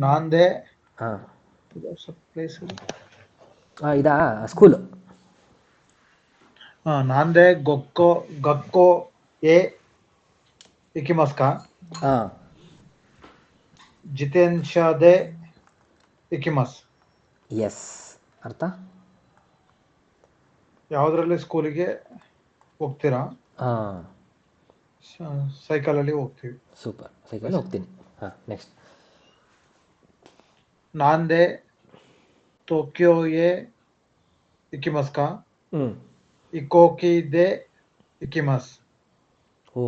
ನಾಂದೆ ಹಾಂ, ಪ್ಲೇಸ್. ಇದಾ ಸ್ಕೂಲು. ನಾಂದೆ ಗಕ್ಕೋ ಎ ಇಕಿಮಸ್ಕಾ? ಹಾಂ, ಜಿತೆನ್ಶಾದೆ ಇಕಿಮಸ್. ಎಸ್. ಅರ್ಥ? ಯಾವುದರಲ್ಲಿ ಸ್ಕೂಲಿಗೆ ಹೋಗ್ತೀರಾ? ಹಾಂ, ಸೈಕಲಲ್ಲಿ ಹೋಗ್ತೀವಿ. ಸೂಪರ್. ಸೈಕಲ್ ಹೋಗ್ತೀನಿ. ಹಾಂ, ನೆಕ್ಸ್ಟ್. ನಾಂದೆ ಟೋಕಿಯೋಗೆ ಇಕಿಮಸ್ಕಾ? ಹ್ಞೂ, ಇಕೋಕಿದೆ ಇಕಿಮಸ್. ಓ,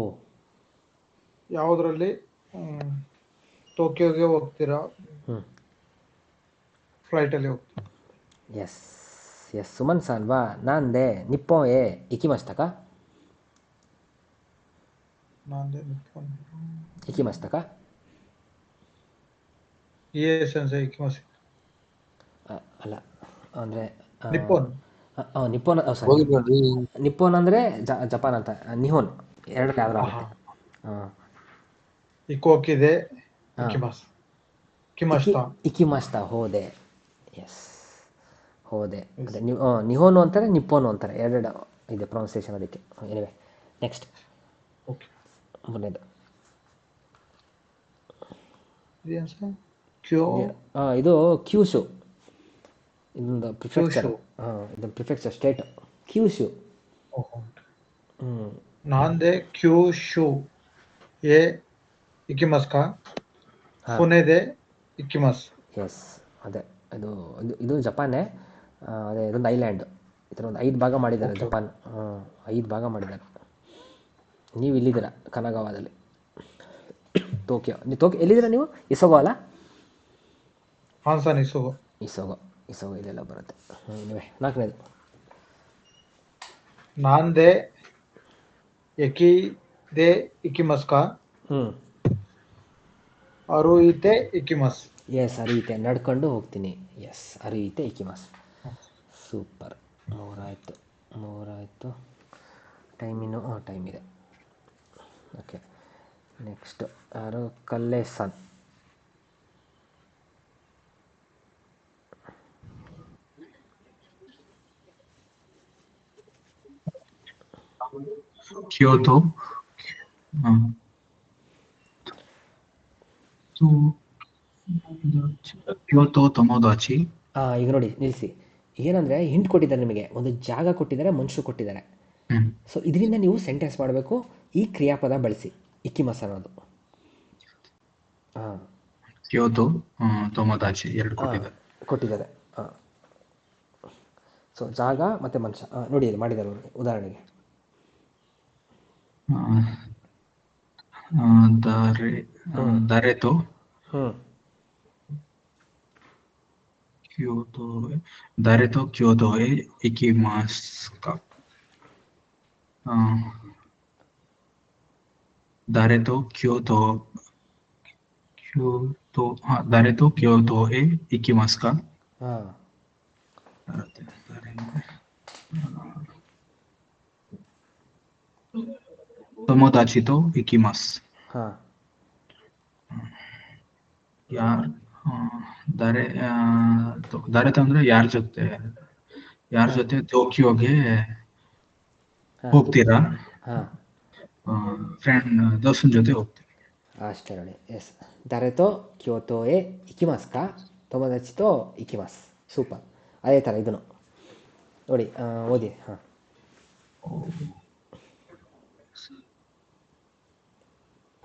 ಯಾವುದರಲ್ಲಿ ಟೋಕಿಯೋಗೆ ಹೋಗ್ತೀರಾ? ಹ್ಞೂ, ಫ್ಲೈಟಲ್ಲಿ ಹೋಗ್ತೀರಾ? ಎಸ್. ಸುಮನ್ ಸಾನ್ ವಾ ನಾಂದೆ ನಿಪ್ಪೋ ಎ ಇಕಿಮಸ್ತಕ? ನಾಂದೆ ಇಕಿಮಸ್ತಕ? ಸೆನ್ಸೆ ಇಕಿಮಸ್. ಅಲ್ಲ, ಅಂದರೆ ನಿಪ್ಪೋನ್. ನಿಪ್ಪೋನ್. ಸಾರಿ, ಹೋಗಿದ್ರಿ? ನಿಪ್ಪೋನ್ ಅಂದರೆ ಜಪಾನ್ ಅಂತ. ನಿಹೋನ್ ಎರಡರಲ್ಲಿ ಯಾವ್ದು ಆಗುತ್ತೆ? ಹಾಂ, ಇಕೋಕಿದೆ ಹಾಂ, ಇಕಿಮಸ್. ಕಿಮಸ್ತಾ. ಇಕಿಮಸ್ತಾ ಹೋದೆ. ಎಸ್, ಹೋದೆ. ಅದೇ ನಿಹೋನು ಅಂತಾರೆ, ನಿಪ್ಪೋನು ಅಂತಾರೆ, ಎರಡು ಇದೆ ಪ್ರೊನೌನ್ಸಿಯೇಷನ್ ಅದಕ್ಕೆ. Anyway, next. ಓಕೆ. ಮುಂದೇದು ಕ್ಯೋ. ಇದು ಕ್ಯೂಶು. ಇದೊಂದು ಪ್ರಿಫೆಕ್ಚರ್. ಇದೊಂದು prefecture state Kyushu. ನಾಂದೆ Kyushu A ಇಕಿಮಸ್ಕಾ? ಪುಣೆದೆ ಇಕಿಮಸ್. S, ಅದೇ ಇದು ಜಪಾನೇ. ಅದೇ ಇದೊಂದು ಐಲ್ಯಾಂಡ್. ಇದರ ಒಂದು 5 ಭಾಗ ಮಾಡಿದ್ದಾರೆ ಜಪಾನ್. 5 ಭಾಗ ಮಾಡಿದ್ದಾರೆ. ನೀವು ಇಲ್ಲಿದ್ದೀರಾ ಕನಗಾವಾದಲ್ಲಿ. ಟೋಕಿಯೋ ಎಲ್ಲಿದ್ದೀರಾ ನೀವು? ಇಸೋಗೋ ಅಲ್ಲ? ಹಾನ್ಸಾನ್ ಇಸೋಗೋ ಇದೆಲ್ಲ ಬರುತ್ತೆ. ನೀವೇ ನಾಲ್ಕನೇದು. ನಾಂದೆ ಎಕಿದೆ ಇಕಿಮಸ್ಕಾ? ಅರುಯಿತೆ ಇಕಿಮಸ್. ಎಸ್, ಅರಿಯುತ್ತೆ, ನಡ್ಕೊಂಡು ಹೋಗ್ತೀನಿ. ಎಸ್, ಅರಿಯುತ್ತೆ ಇಕಿಮಸ್. ಸೂಪರ್. ಮೂರಾಯಿತು. ಟೈಮ್ ಇದೆ. ಓಕೆ, ನೆಕ್ಸ್ಟ್ ಯಾರು? ಕಲ್ಲೇಸನ್. ಕ್ಯೋತೋ. ಕ್ಯೋತೋ ತೊಮೊದಾಚಿ. ಈಗ ನೋಡಿ, ನಿಲ್ಲಿಸಿ. ಏನಂದರೆ ಹಿಂಟ್ ಕೊಟ್ಟಿದ್ದಾರೆ ನಿಮಗೆ, ಒಂದು ಜಾಗ ಕೊಟ್ಟಿದ್ದಾರೆ, ಮನುಷ್ಯರು ಕೊಟ್ಟಿದ್ದಾರೆ. ಸೊ ಇದರಿಂದ ನೀವು ಸೆಂಟೆನ್ಸ್ ಮಾಡಬೇಕು. ಈ ಕ್ರಿಯಾಪದ ಬಳಸಿ, ಇಕಿಮಸ್ ಅನ್ನೋದು. ಕ್ಯೋತೋ ತೊಮೊದಾಚಿ ಎರಡು ಕೊಟ್ಟಿದ್ದಾರೆ. ಸೊ ಜಾಗ ಮತ್ತು ಮನುಷ್ಯ ನೋಡಿ, ಇಲ್ಲಿ ಮಾಡಿದ್ದಾರೆ ನೋಡಿ. ಉದಾಹರಣೆಗೆ ಆ, ಆ, ದಾರೆ ದಾರೆತೋ ಹ್ಞೂ ಕ್ಯೋತೋ ದಾರೆತೋ ಕ್ಯೋತೋಗೆ ಇಕಿಮಾಸ್ಕ. ಆ, ದಾರೆತೋ ದಾರೆತೋ ಕ್ಯೋತೋಗೆ ಇಕಿಮಾಸ್ಕ. ಹಾಂ ತೊಮೊದಾಚಿ ತೋ ಇಕಿಮಾಸ್. ಹಾಂ ಯಾರ್ ದಾರೆ ದಾರೆತೋ ಅಂದ್ರೆ ಯಾರ ಜೊತೆ ಟೋಕಿಯೋಗೆ ಹಾಂ ಹೋಗ್ತೀರಾ? ಹಾಂ ಫ್ರೆಂಡ್ ದೋಸ್ತನ ಜೊತೆ ಹೋಗ್ತೀನಿ. ಅಷ್ಟೇ ನೋಡಿ. ಎಸ್, ದಾರೆತೋ ಕ್ಯೋತೋಗೆ ಇಕಿಮಾಸ್ ಕಾ ತೊಮೊದಾಚಿ ತೋ ಇಕಿಮಾಸ್. ಸೂಪರ್. ಅದೇ ಥರ ಇದನ್ನು ನೋಡಿ, ಓದಿ. ಹಾಂ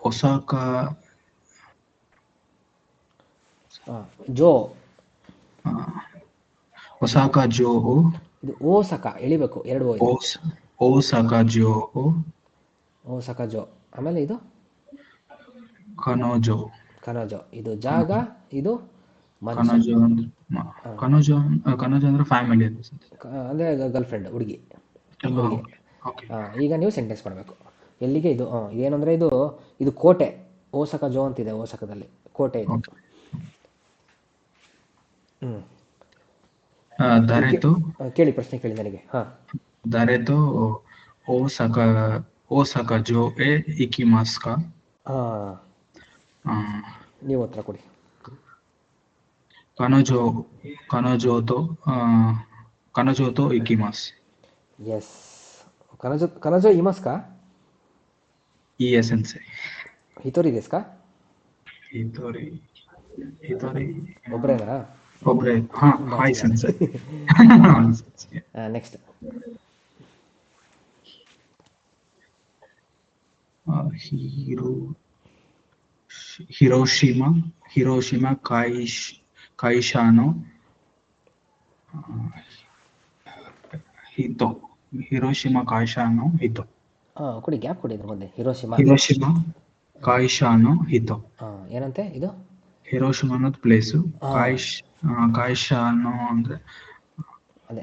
ಒಸಾಕ ಹಾಂ ಜೋ, ಒಸಾಕ ಜೋ ಇದು ಓಸಕ ಎಳಿಬೇಕು, ಎರಡು ಓ ಇದೆ. ಓಸಾಕ ಜೋ ಓಸಕ ಜೋ. ಆಮೇಲೆ ಇದು ಕನೋಜೋ. ಕನೋಜೋ, ಇದು ಜಾಗ, ಇದು ಮನುಷ್ಯ. ಕನೋಜೋ ಅಂದ್ರೆ ಫ್ಯಾಮಿಲಿ ಅಂದರೆ ಗರ್ಲ್ಫ್ರೆಂಡ್, ಹುಡುಗಿ. ಓಕೆ. ಈಗ ನೀವು ಸೆಂಟೆನ್ಸ್ ಮಾಡಬೇಕು. ಎಲ್ಲಿಗೆ ಇದು ಏನಂದರೆ ಇದು ಕೋಟೆ. ಓಸಕ ಜೋ ಅಂತಿದೆ, ಓಸಕದಲ್ಲಿ ಕೋಟೆ ಇದೆ. ಹ್ಞೂ ದಾರೆತೋ ಕೇಳಿ, ಪ್ರಶ್ನೆ ಕೇಳಿ ನನಗೆ. ಹಾಂ ದಾರೆತೋ ಓಸಾಕ ಜೋ ಇಕಿಮಾಸ್ ಕಾ. ಹಾಂ ನೀವು ಉತ್ತರ ಕೊಡಿ. ಕನೋಜೋ ತೋ ಇಕಿಮಾಸ್. ಎಸ್, ಕನಜೋ ಇಮಸ್ ಕಾ ಸೆನ್ಸೆ. ಹಿತೋರಿ ದೇಸ್ ಕಾ ಹಿತೋರಿ ಒಬ್ಬರೇನಾ? ಒಬ್ರೆ. Hi sense. Next. Hiroshima ಕಾಯಿಶಾನೋ ಹಿತೋ. Hiroshima ಕಾಯಿಶಾನೋ ಹಿತೋ. ಕೊಡಿ, ಗ್ಯಾಪ್ ಕೊಡಿ ಇದ್ರ ಮಧ್ಯೆ. ಹಿರೋಶಿಮಾ ಕಾಯಿಶಾನೋ ಹಿತೋ. ಏನಂತೆ ಇದು? ಹಿರೋಶಿಮಾ ಅನ್ನೋದು ಪ್ಲೇಸು, ಕಾಯಿಶಾನೋ ಅಂದ್ರೆ ಅದೇ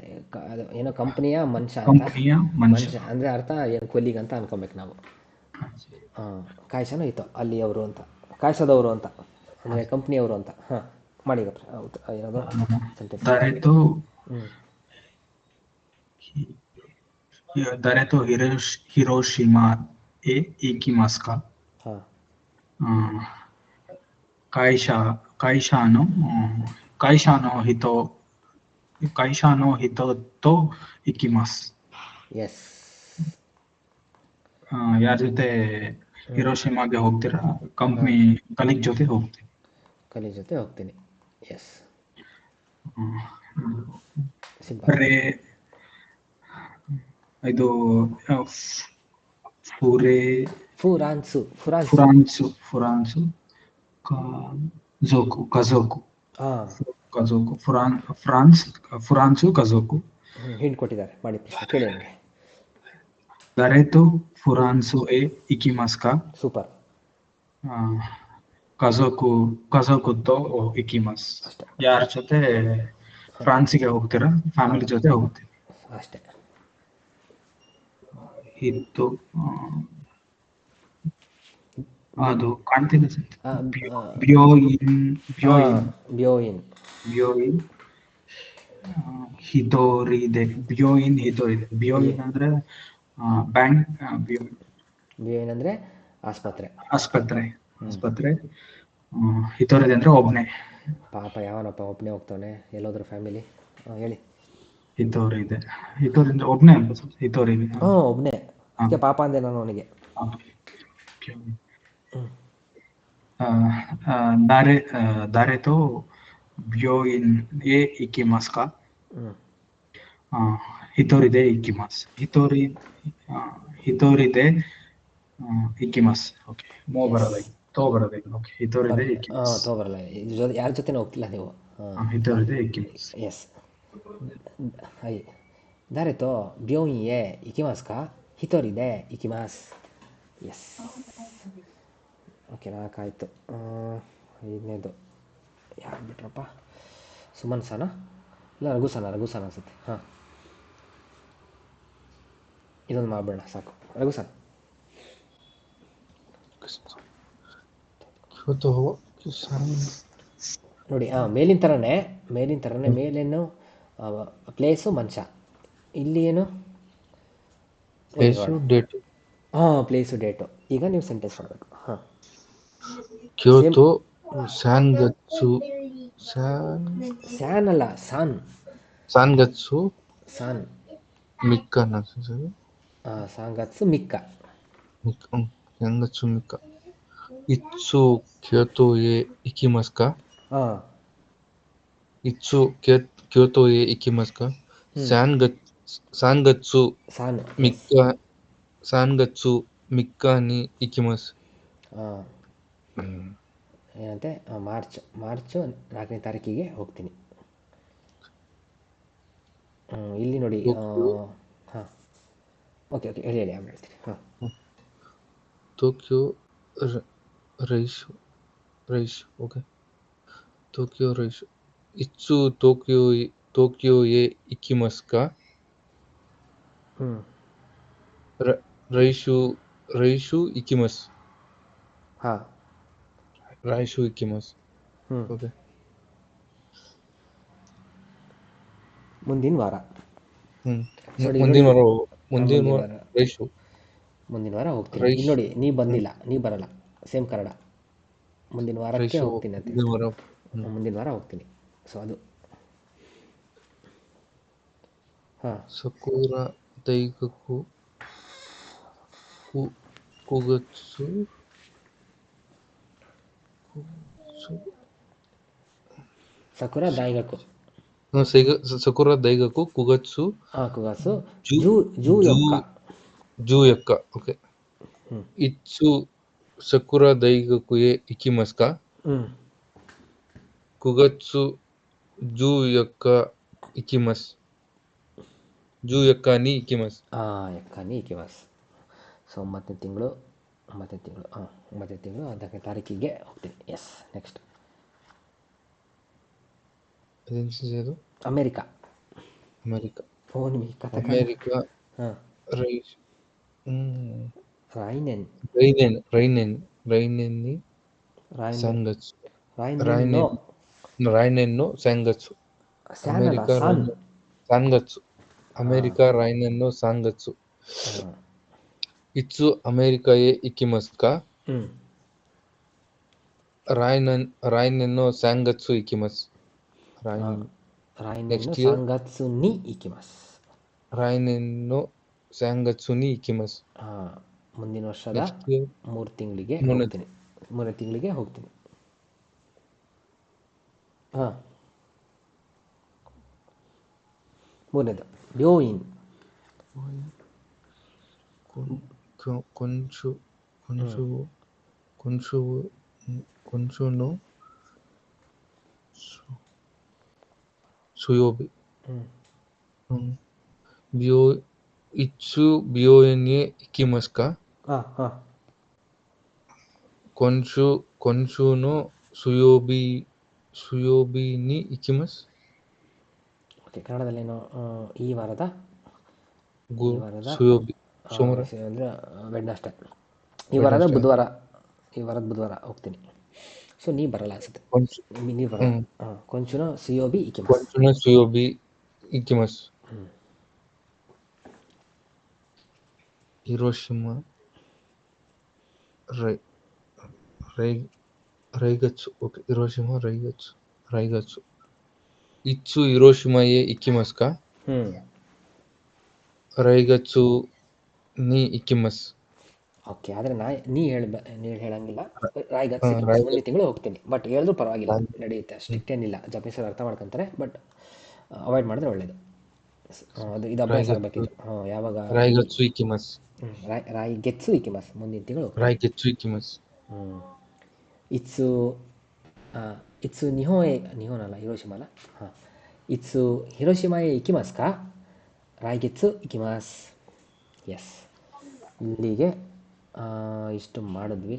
ಅದು ಏನೋ ಕಂಪ್ನಿಯ ಮನುಷ್ಯ ಅಂತ. ಕಂಪನಿಯ ಮನುಷ್ಯ ಅಂದರೆ ಅರ್ಥ ಏನು, ಕೊಲ್ಲಿಗೆ ಅಂತ ಅನ್ಕೊಬೇಕು ನಾವು. ಕಾಯಿಸನೋ ಇತ್ತು ಅಲ್ಲಿ ಅವರು ಅಂತ, ಕಾಯಿಸೋದವರು ಅಂತ, ಅಂದರೆ ಕಂಪ್ನಿಯವರು ಅಂತ. ಹಾಂ ಮಾಡಿ ಏನದು ಸೆಂಟೆನ್ಸ್. ದಾರೆತೋ ಹಿರೋಶಿಮಾ ಇಕಿಮಾಸ್ ಕಾ. ಹಾಂ ಕಾಯಿಶಾನೋ ಹಿತೋ ತೋ ಇಕಿಮಾಸ್. ಎಸ್. ಯಾರ ಜೊತೆ ಹಿರೋಶಿಮಾಗೆ ಹೋಗ್ತೀರಾ? ಕಂಪ್ನಿ ಕಲೀಗ್ ಜೊತೆ ಹೋಗ್ತೀನಿ. ಕಲಿ ಜೊತೆ ಹೋಗ್ತೀನಿ. ಎಸ್, ಇದು ಫುರಾನ್ಸು ಕಜೋಕು. ಹಿಂಟ್ ಕೊಟ್ಟಿದ್ದಾರೆ, ಮಾಡಿ ಪ್ರಶ್ನೆ ಕೇಳಿ ನನಗೆ. ದಾರೆತೋ ಫುರಾನ್ಸು ಇಕಿಮಾಸ್ ಕಾ. ಸೂಪರ್. ಕಜೋಕು ತೋ ಇಕಿಮಾಸ್. ಯಾರ ಜೊತೆ ಫ್ರಾನ್ಸಿಗೆ ಹೋಗ್ತೀರಾ? ಫ್ಯಾಮಿಲಿ ಜೊತೆ ಹೋಗ್ತೀನಿ. ಅಷ್ಟೇ. ಇತ್ತು ಅದು ಕಾಣ್ತಿದೆ. ಬ್ಯೋಯಿನ್ ಹಿತೋರಿದೆ. ಬ್ಯೋಯಿನ್ ಅಂದ್ರೆ ಬ್ಯಾಂಕ್. ಬ್ಯೋಯಿನ್ ಅಂದರೆ ಆಸ್ಪತ್ರೆ. ಹಿತೋರಿದೆ ಅಂದ್ರೆ ಒಬ್ನೇ. ಪಾಪ ಯಾವನಪ್ಪ ಒಬ್ಬನೇ ಹೋಗ್ತಾನೆ, ಎಲ್ಲೋದ್ರ ಫ್ಯಾಮಿಲಿ. ಹೇಳಿ. ಹಿತೋರಿದೆ ಅಂದ್ರೆ ಒಬ್ನೇ ಅಲ್ವಾ? ಹಿತೋರಿದೆ. ಒಬ್ಬನೇ, ಅದಕ್ಕೆ ಪಾಪ ಅಂದೆ ನಾನು ಅವನಿಗೆ. ದಾರೆತೋ ಬ್ಯೋಯಿನ್ ಇಕಿಮಾಸ್ ಕಾ. ಹಿತೋರಿದೆ ಇಕಿಮಾಸ್. ಹಿತೋರಿದೆ ಇಕಿಮಾಸ್. ಓಕೆ, ತೋ ಬರೋದೈತೆ. ಓಕೆ, ಹಿತೋರಿದೆ ಇಕಿಮಾಸ್. ತೋ ಬರಲ್ಲ, ಯಾರ ಜೊತೆನೂ ಹೋಗ್ತಿಲ್ಲ ನೀವು. ಹಿತೋರಿದೆ ಇಕಿಮಾಸ್. ಎಸ್. ದಾರೆತೋ ಬ್ಯೋಯಿನ್ ಇಕಿಮಾಸ್ ಕಾ ಹಿತೋರಿದೆ ಇಕಿಮಾಸ್. ಎಸ್. ಓಕೆ, 4 ಆಯಿತು. 5ನೇದು ಯಾರು ಬಿಟ್ರಪ್ಪ? ಸುಮನ್ ಸನ ಇಲ್ಲ ರಘುಸನ ಅನಿಸುತ್ತೆ. ಹಾಂ, ಇದೊಂದು ಮಾಡ್ಬೇಡ ಸಾಕು. ರಘುಸನ್. ಕ್ಯೋತೋ ಕಿಸಾನ್. ನೋಡಿ, ಮೇಲಿನ ಥರನೇ ಮೇಲೇನು ಪ್ಲೇಸು ಮಂಚ, ಇಲ್ಲಿ ಏನು ಪ್ಲೇಸು ಡೇಟು. Place date. ಈಗ ನೀವು ಸೆಂಟೆನ್ಸ್ ಮಾಡಬೇಕು. ಹಾಂ, ಕ್ಯೋತೋ ಸ್ಯಾನ್ಗತ್ಸು ಸ್ಯಾನ್ ಅಲ್ಲ, ಸಾನ್ಗತ್ಸು ಸಾನ್. ಮಿಕ್ಕ ಸಾಂಗತ್ಸು ಮಿಕ್ಕ. ಸ್ಯಾನ್ಗತ್ಸು ಮಿಕ್ಕ. ಇತ್ಸು ಕ್ಯೋತೋ ಎ ಇಕಿಮಸ್ ಕಾ. ಹಾಂ, ಇತ್ಸು ಕ್ಯೋತೋ ಎ ಇಕಿಮಸ್ ಕಾ. ಸಾನ್ಗತ್ಸು ಸಾನ್. ಮಿಕ್ಕ ಸಾನ್ಗತ್ಸು ಮಿಕ್ಕ ನಿ ಇಕಿಮಸ್. ಹಾಂ, ಏನಂತೆ, ಮಾರ್ಚ್ 4ನೇ ತಾರೀಕಿಗೆ ಹೋಗ್ತೀನಿ. ಇಲ್ಲಿ ನೋಡಿ. ಹಾಂ, ಓಕೆ ಹೇಳಿ ಆಮೇಲೆ ಹೇಳ್ತೀನಿ. ಹಾಂ, ಟೋಕಿಯೋ ರೈಶು. ಓಕೆ, ಟೋಕಿಯೋ ರೈಶು. ಇತ್ಸು ಟೋಕಿಯೋ ಎ ಇಕಿಮಸ್ ಕಾ. ರೈಶು ಇಕಿಮಸ್. ಹಾಂ, ರೈಶು ಇಕಿಮಸ್. ಓಕೆ, ಮುಂದಿನ ವಾರ. ನೋಡಿ, ಮುಂದಿನ ಮುಂದಿನ ವಾರ ರೈಶು. ಮುಂದಿನ ವಾರ ಹೋಗ್ತೀನಿ. ಇಲ್ಲಿ ನೋಡಿ, ನೀ ಬಂದಿಲ್ಲ, ನೀ ಬರಲ್ಲ. ಸೇಮ್ ಕನ್ನಡ. ಮುಂದಿನ ವಾರಕ್ಕೆ ಹೋಗ್ತೀನಿ ಅಂತ. ಮುಂದಿನ ವಾರ ಹೋಗ್ತೀನಿ. ಸೊ ಅದು. ಹಾಂ, ಸಕುರಾ ದೈಗಕು ಕುಗತ್ಸು. ಸಕುರಾ ದೈಗಕು. ಸಕುರಾ ದೈಗಕು ಕುಗತ್ಸು. ಕುಗಾಸು ಜೂ ಯಕ್ಕ. ಓಕೆ, ಇತ್ಸು ಸಕುರಾ ದೈಗಕು ಎ ಇಕಿಮಸ್ ಕಾ. ಕುಗತ್ಸು ಜೂ ಯಕ್ಕ ಇಕಿಮಸ್. ಜೂ ಯಕ್ಕ ನಿ ಇಕಿಮಸ್. ಯಕ್ಕ ನಿ ಇಕಿಮಸ್. ಸೊ 9ನೇ ತಿಂಗಳು 10ನೇ ತಾರೀಕಿಗೆ ಹೋಗ್ತೀನಿ. ಎಸ್. ನೆಕ್ಸ್ಟ್ ಅದು ಅಮೇರಿಕಾ. ಓ, ನಿಮಗೆ ಅಮೇರಿಕಾ. ಹಾಂ, ರೈನೆನ್ನು ಸ್ಯಾಂಗತ್ಸು. ಅಮೇರಿಕಾ ರೈನೆನ್ನು ಸ್ಯಾಂಗತ್ಸು. ಇತ್ಸು ಅಮೇರಿಕಾ ಎ ಇಕಿಮಸ್ ಕಾ. ರೈನೆನ್ನು ಸ್ಯಾಂಗತ್ಸು ಇಕಿಮಸ್. ಸಾಂಗತ್ಸು ನಿ ಇಕಿಮಸ್. ರೈನೆನ್ನು ಸ್ಯಾಂಗತ್ಸು ನಿ ಇಕಿಮಸ್. ಮುಂದಿನ ವರ್ಷದ 3 ತಿಂಗಳಿಗೆ ಹೋಗ್ತೀನಿ. ಹಾಂ, 3ನೇದು ಬ್ಯೋಯಿನ್. ಕೊಂಶುನೋ ಸುಯೋಬಿ. ಇತ್ಸು ಬ್ಯೋಯಿನ್ ಎ ಇಕಿಮಸ್ ಕಾ. ಕೊಂಶುನೋ ಸುಯೋಬಿ ನಿ ಇಕಿಮಸ್. ಓಕೆ, ಕನ್ನಡದಲ್ಲೇನು? ಈ ವಾರದ ಸುಯೋಬಿ ಸೋಮವಾರ ಅಂದರೆ ವೆಡ್ನಸ್ಡೇ. ಈ ವಾರದ ಬುಧವಾರ ಹೋಗ್ತೀನಿ. ಸೊ ನೀ ಬರಲ್ಲ ಅನ್ಸುತ್ತೆ. ನೀ ಬರಲ್ಲ. ಕೊಂಚುನ ಸುಯೋಬಿ ಇಕಿಮಸ್. ಹಿರೋಶಿಮಾ ರೈಗತ್ಸು. ಓಕೆ, ಹಿರೋಶಿಮಾ ರೈಗತ್ಸು. ಇತ್ಸು ಹಿರೋಶಿಮಾ ಎ ಇಕಿಮಸ್ ಕಾ. ರೈಗತ್ಸು ನಿ ಇಕಿಮಸ್. ಓಕೆ, ಆದರೆ ನೀ ಹೇಳಂಗಿಲ್ಲ. ರಾಯ್ಗತ್ಸು ಮುಂದಿನ ತಿಂಗಳು ಹೋಗ್ತೀನಿ. ಬಟ್ ಹೇಳಿದ್ರು ಪರವಾಗಿಲ್ಲ, ನಡೆಯುತ್ತೆ. ಸ್ಟ್ರಿಕ್ಟ್ ಏನಿಲ್ಲ. ಜಪಾನೀಸರು ಅರ್ಥ ಮಾಡ್ಕೊತಾರೆ. ಬಟ್ ಅವಾಯ್ಡ್ ಮಾಡಿದ್ರೆ ಒಳ್ಳೇದು. ಇದು ಅಭ್ಯಾಸ ಆಗಬೇಕಿತ್ತು. ಯಾವಾಗ ರೈಗತ್ಸು ಇಕಿಮಸ್. ರಾಯ್ಗೆತ್ಸು ಇಕಿಮಸ್. ಮುಂದಿನ ತಿಂಗಳು ರೈಗೆತ್ಸು ಇಕಿಮಸ್. ಇತ್ಸು ನಿಹೋನ್ ಅಲ್ಲ, ಹಿರೋಶಿಮಾ ಅಲ್ಲ. ಹಾಂ, ಇತ್ಸು ಹಿರೋಶಿಮಾ ಎ ಇಕಿಮಸ್ ಕಾ. ರಾಯ್ಗೆತ್ಸು ಇಕಿಮಸ್. ಎಸ್. ಇಲ್ಲಿಗೆ ಇಷ್ಟು ಮಾಡಿದ್ವಿ.